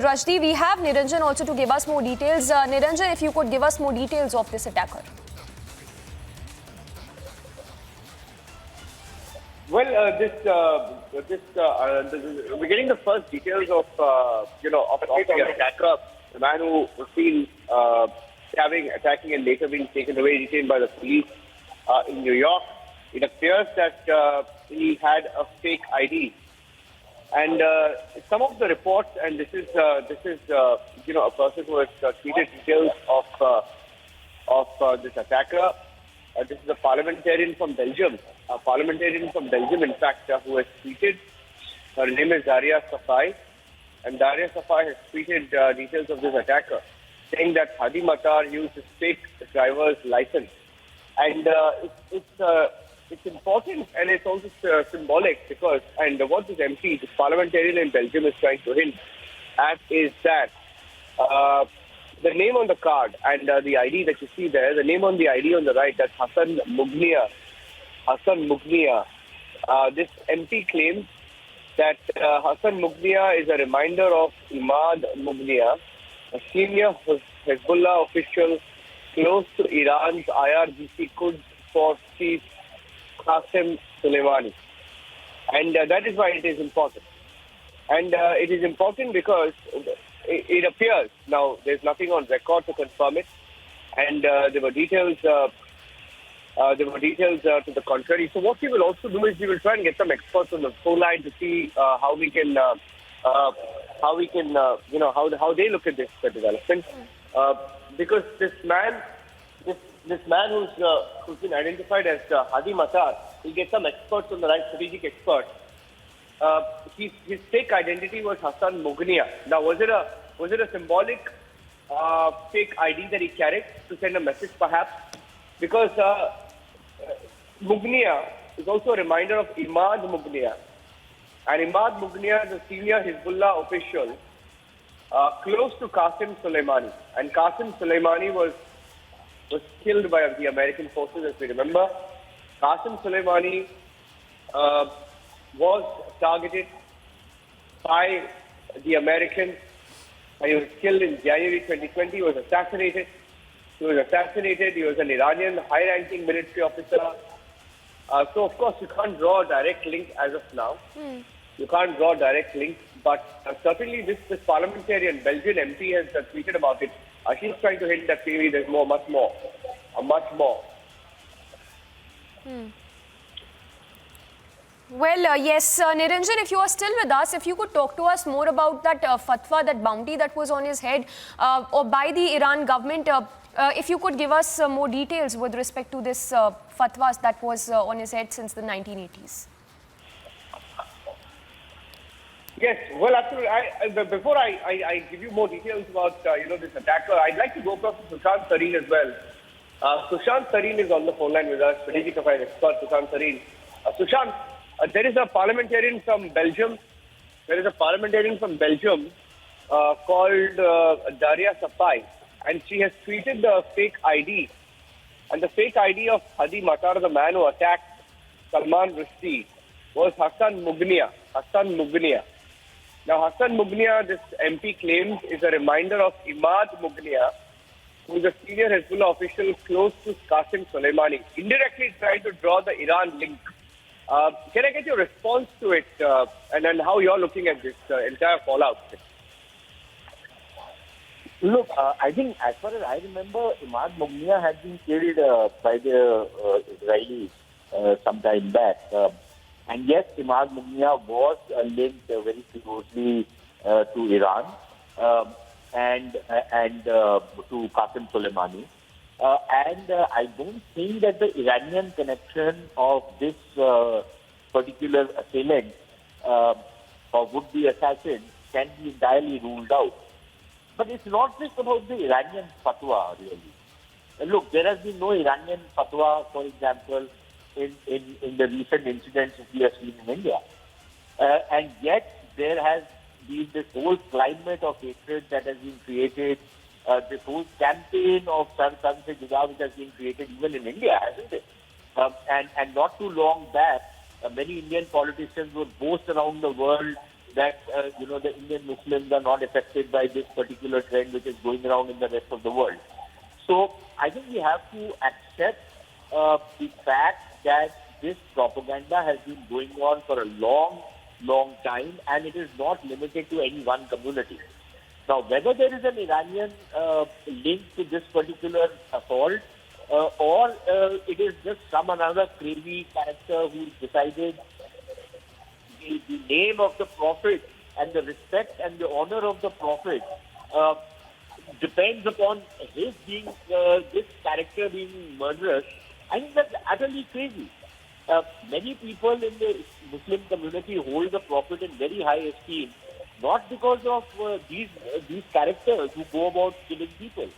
Rushdie, we have Niranjan also to give us more details. Niranjan, if you could give us more details of this attacker. Well, we're getting the first details of of the attacker, the man who was seen attacking and later being taken away, detained by the police in New York. It appears that he had a fake ID, and some of the reports, and this is a person who has tweeted details of this attacker. This is a parliamentarian from Belgium. A parliamentarian from Belgium, in fact, who has tweeted. Her name is Daria Safai. And Daria Safai has tweeted details of this attacker, saying that Hadi Matar used his fake driver's license. And it's important, and it's also symbolic because, and what this MP, this parliamentarian in Belgium, is trying to hint at is that the name on the card and the ID that you see there, the name on the ID on the right, that's Hassan Mughnia. This MP claims that Hassan Mughnia is a reminder of Imad Mughnia, a senior Hezbollah official close to Iran's IRGC Quds Force Chief Qasem Soleimani. And that is why it is important. And it is important because it appears, now there's nothing on record to confirm it, and there were details to the contrary. So what we will also do is we will try and get some experts on the phone line to see how they look at this development. Because this man who's been identified as Hadi Matar, we'll get some experts on the right, strategic experts. His fake identity was Hassan Mughnia. Now, was it a symbolic fake ID that he carried to send a message, perhaps? Because Mughnia is also a reminder of Imad Mughnia. And Imad Mughnia is a senior Hezbollah official close to Qasem Soleimani. And Qasem Soleimani was killed by the American forces, as we remember. Qasem Soleimani was targeted by the Americans. He was killed in January 2020. He was assassinated. He was an Iranian high-ranking military officer. So, of course, you can't draw a direct link as of now. You can't draw a direct link. But certainly this parliamentarian, Belgian MP has tweeted about it. She's trying to hint that maybe there's much more. Well, yes, Niranjan, if you are still with us, if you could talk to us more about that fatwa, that bounty that was on his head, or by the Iran government, if you could give us more details with respect to this fatwas that was on his head since the 1980s. Yes, well, absolutely. Before I give you more details about this attacker, I'd like to go across to Sushant Sareen as well. Sushant Sareen is on the phone line with us, strategic affairs expert Sushant Sareen. Sushant, there is a parliamentarian from Belgium. Called Daria Safai, and she has tweeted the fake ID. And the fake ID of Hadi Matar, the man who attacked Salman Rushdie, was Hassan Mughnia. Now, Hassan Mughnia, this MP claims, is a reminder of Imad Mughnia, who is a senior Hezbollah official close to Qasem Soleimani, indirectly trying to draw the Iran link. Can I get your response to it and how you're looking at this entire fallout? Look, I think as far as I remember, Imad Mughnia had been killed by the Israelis some time back. And yes, Imad Mughnia was linked very closely to Iran and to Qasem Soleimani. And I don't think that the Iranian connection of this particular assailant or would-be assassin can be entirely ruled out. But it's not just about the Iranian fatwa, really. Look, there has been no Iranian fatwa, for example, in the recent incidents that we have seen in India. And yet there has been this whole climate of hatred that has been created, this whole campaign of San Se Juda which has been created even in India, hasn't it? And not too long back, many Indian politicians would boast around the world that, the Indian Muslims are not affected by this particular trend which is going around in the rest of the world. So I think we have to accept the fact that this propaganda has been going on for a long, long time, and it is not limited to any one community. Now, whether there is an Iranian link to this particular assault, or it is just some another crazy character who decided the name of the Prophet and the respect and the honor of the Prophet depends upon his being, this character being murderous, I think that's utterly crazy. Many people in the Muslim community hold the Prophet in very high esteem, not because of these characters who go about killing people.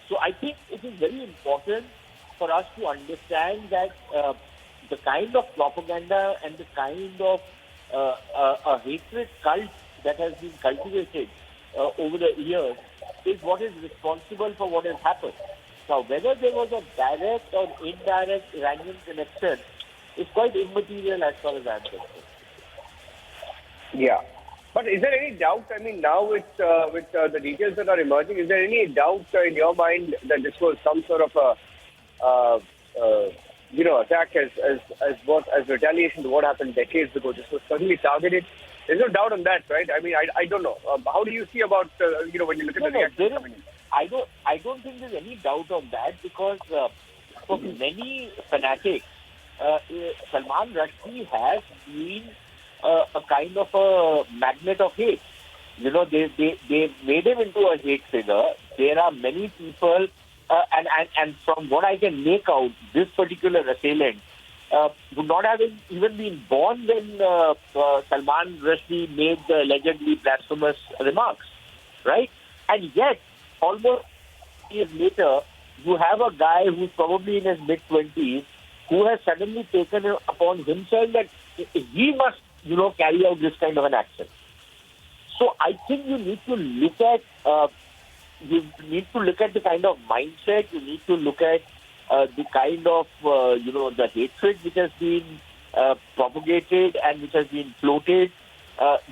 So I think it is very important for us to understand that the kind of propaganda and the kind of a hatred cult that has been cultivated over the years is what is responsible for what has happened. Now, whether there was a direct or indirect Iranian connection is quite immaterial as far as I'm concerned. Yeah. But is there any doubt, I mean, now with the details that are emerging, is there any doubt in your mind that this was some sort of a attack as retaliation to what happened decades ago? This was certainly targeted. There's no doubt on that, right? I mean, I don't know. How do you see about, when you look at the reaction? I don't think there's any doubt on that, because for many fanatics, Salman Rushdie has been a kind of a magnet of hate. They made him into a hate figure. There are many people, and from what I can make out, this particular assailant would not have even been born when Salman Rushdie made the allegedly blasphemous remarks, right? And yet, almost years later, you have a guy who's probably in his mid-20s who has suddenly taken it upon himself that he must, carry out this kind of an action. So I think you need to look at the kind of mindset. You need to look at the kind of the hatred which has been propagated and which has been floated.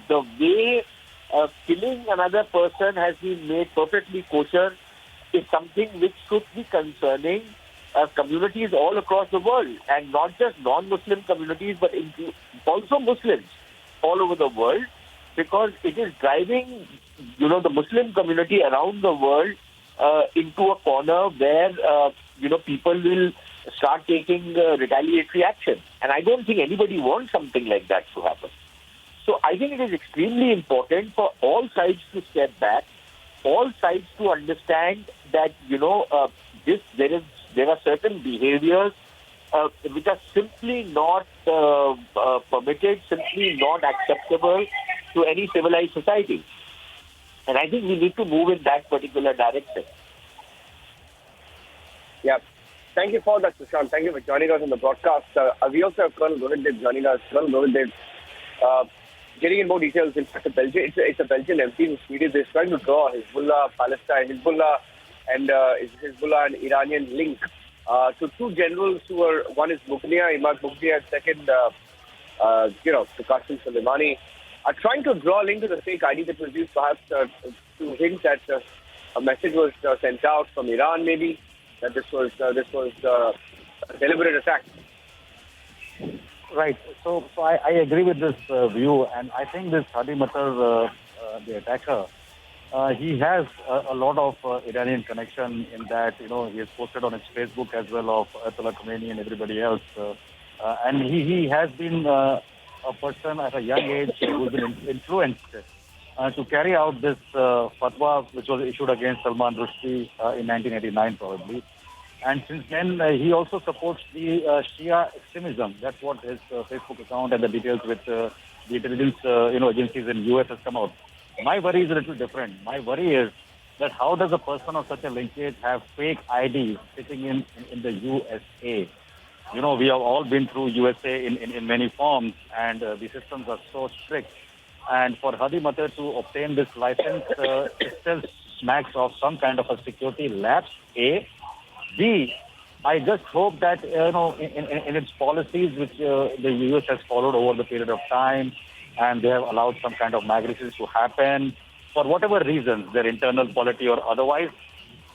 The way killing another person has been made perfectly kosher is something which should be concerning communities all across the world, and not just non-Muslim communities, but also Muslims all over the world, because it is driving, the Muslim community around the world into a corner where, people will start taking retaliatory action. And I don't think anybody wants something like that to happen. So I think it is extremely important for all sides to step back, all sides to understand that, there are certain behaviors which are simply not permitted, simply not acceptable to any civilized society. And I think we need to move in that particular direction. Yeah. Thank you for that, Sushant. Thank you for joining us on the broadcast. We also have Colonel Rohit Dev joining us. Colonel Rohit Dev, getting in more details, in fact, it's a Belgian MP who tweeted this, trying to draw Hezbollah and Iranian link to two generals who were, one is Imad Mughniya, and second, Qasim Soleimani, are trying to draw a link to the fake ID that was used, perhaps to hint that a message was sent out from Iran, maybe, that this was a deliberate attack. Right. So I agree with this view, and I think this Hadi Matar, the attacker, he has a lot of Iranian connection in that, he has posted on his Facebook as well of Ayatollah Khomeini and everybody else. And he has been a person at a young age who's been influenced to carry out this fatwa which was issued against Salman Rushdie in 1989 probably. And since then, he also supports the Shia extremism. That's what his Facebook account and the details with the intelligence agencies in US has come out. My worry is a little different. My worry is that how does a person of such a linkage have fake IDs sitting in the USA? We have all been through USA in many forms, and the systems are so strict. And for Hadi Matar to obtain this license, it still smacks of some kind of a security lapse, A. B, I just hope that, in its policies, which the US has followed over the period of time, and they have allowed some kind of migrations to happen for whatever reasons, their internal polity or otherwise.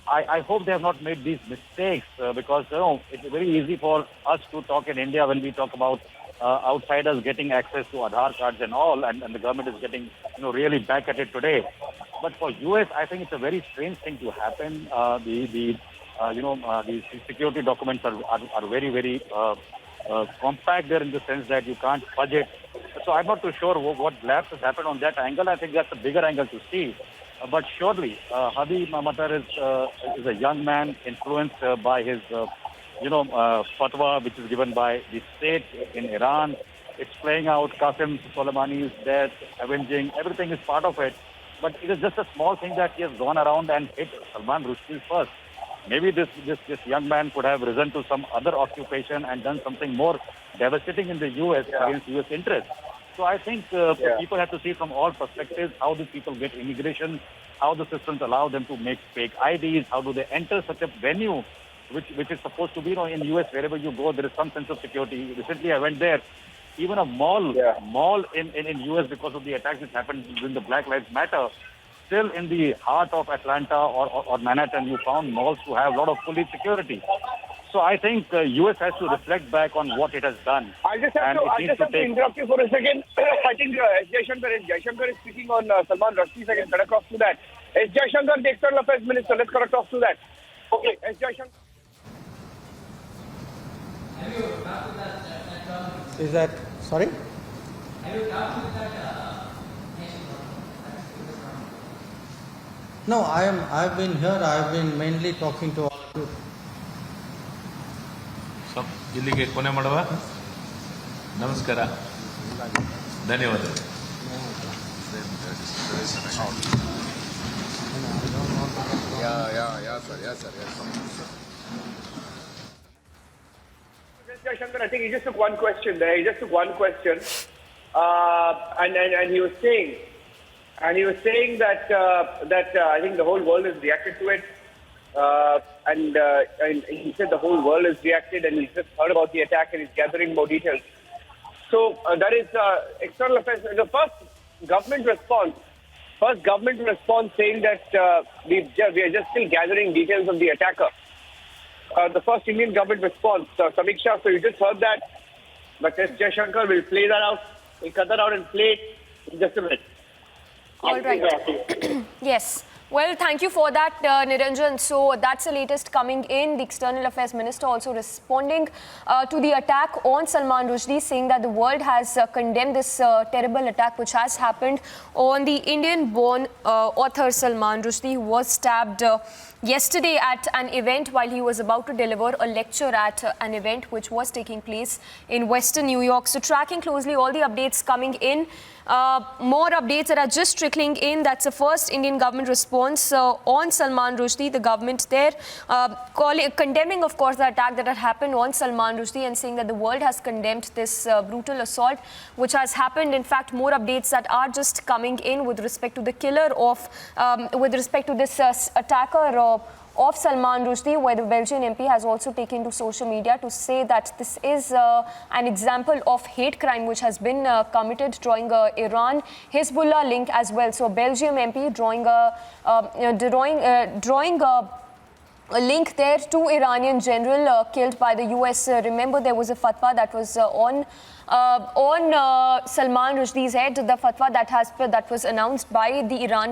I hope they have not made these mistakes because it's very easy for us to talk in India when we talk about outsiders getting access to Aadhaar cards and all, and the government is getting really back at it today. But for US, I think it's a very strange thing to happen. The security documents are very, very compact there in the sense that you can't fudge it. So I'm not too sure what lapse has happened on that angle. I think that's a bigger angle to see. But surely, Hadi Matar is a young man influenced by his, fatwa, which is given by the state in Iran. It's playing out. Qasem Soleimani's death, avenging, everything is part of it. But it is just a small thing that he has gone around and hit Salman Rushdie first. Maybe this young man could have risen to some other occupation and done something more devastating in the U.S. against U.S. interests. So I think people have to see from all perspectives how these people get immigration, how the systems allow them to make fake IDs, how do they enter such a venue, which is supposed to be, in the U.S., wherever you go, there is some sense of security. Recently, I went there. Even a mall in U.S. because of the attacks that happened during the Black Lives Matter, still in the heart of Atlanta or Manhattan, you found malls to have a lot of police security. So I think U.S. has to reflect back on what it has done. I just have to interrupt you for a second. I think S. Jaishankar is speaking on Salman Rushdie. I can cut across to that. S. Jaishankar, the External Affairs Minister. Let's cut across to that. Okay, S. Jaishankar. Is that, sorry? No, I've been here. I've been mainly talking to all of you. ಇಲ್ಲಿಗೆ ಕೊನೆ ಮಾಡುವ ನಮಸ್ಕಾರ ಧನ್ಯವಾದಗಳು Shankar, I think he just took one question there. He just took one question, and he was saying that I think the whole world has reacted to it. And he said the whole world has reacted and he's just heard about the attack and he's gathering more details. So that is external affairs. The first government response saying that we are just still gathering details of the attacker. The first Indian government response, Samiksha, so you just heard that. But S. Jaishankar will play that out. We'll cut that out and play it in just a minute. All right. Yes. Well, thank you for that, Niranjan. So that's the latest coming in. The External Affairs Minister also responding to the attack on Salman Rushdie, saying that the world has condemned this terrible attack which has happened on the Indian-born author Salman Rushdie, who was stabbed yesterday at an event while he was about to deliver a lecture at an event which was taking place in Western New York. So tracking closely all the updates coming in. More updates that are just trickling in. That's the first Indian government response on Salman Rushdie. The government there condemning, of course, the attack that had happened on Salman Rushdie and saying that the world has condemned this brutal assault which has happened. In fact, more updates that are just coming in with respect to the killer of, with respect to this attacker of Salman Rushdie, where the Belgian MP has also taken to social media to say that this is an example of hate crime which has been committed, drawing a Iran Hezbollah link as well. So Belgium MP drawing a link there to Iranian general killed by the US. Remember, there was a fatwa that was on Salman Rushdie's head, the fatwa that was announced by the Iran